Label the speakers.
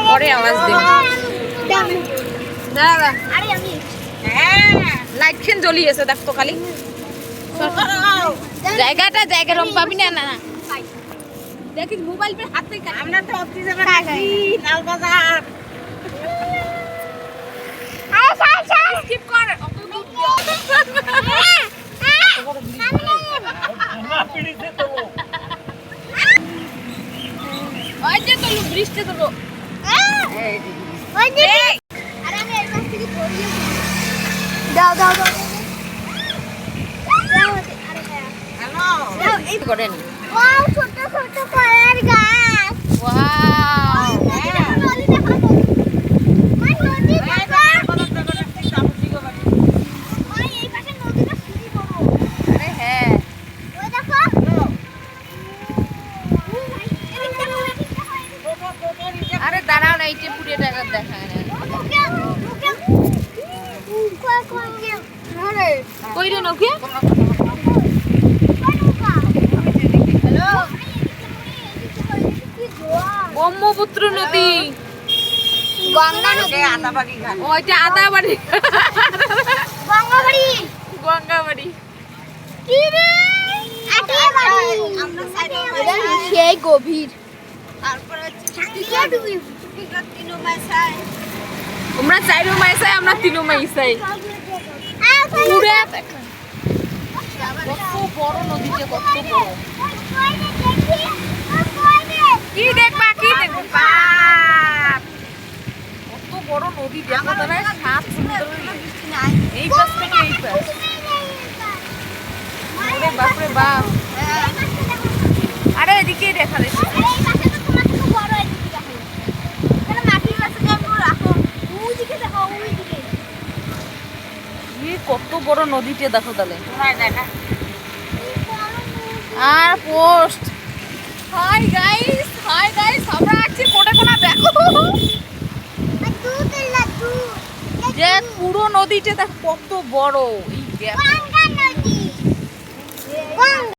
Speaker 1: পরে আওয়াজ দেব। দাঁড়া লাইট খেন জ্বলিয়েছে দেখ তো খালি জায়গা রম পাবি না না দেখিস মোবাইল পে হাত থেকে আমরা তো অফিসে রাখি লাল বাজার স্কিপ কর অত দূর না পিড়িতে তো ওই যে তো বৃষ্টি তো ওই যে আরে আমি এর পাশ থেকে পড়িয়ে দাও আরে হ্যালো দাও এই করেন ওয়াও ছোট ছোট কলার গাছ ওয়াও নদী দেখো মা নদী দেখো ওই এই পাশে নদীটা শুরু করো আরে হ্যাঁ ওই দেখো আরে দাঁড়াও না এই যে পুরো টাকা দেখায় না কই রে নকিয়া হ্যালো ব্রহ্মপুত্র নদী গঙ্গা নদী আদাবাড়ি ঘাট ওইটা আদাবাড়ি গঙ্গাবাড়ি কি রে আদাবাড়ি আমরা সাইডে সেই গভীর তারপর তোমরা চাইরো মাইসাই আমরা তিনো মাইসাই পুরো কত বড় নদীতে কত বড় কি দেখবা কত বড় নদী দেখো তবে সাত সুন্দর এই পাশ থেকে এই পাশ আরে বাপরে বাপ আরে এদিকে দেখা যাচ্ছে কত বড় নদীতে দেখো তাহলে আর পোস্ট হাই গাইস আমরা আছি কোটাকোনা দেখো যে পুরো নদীতে দেখো কত বড় এই দেখো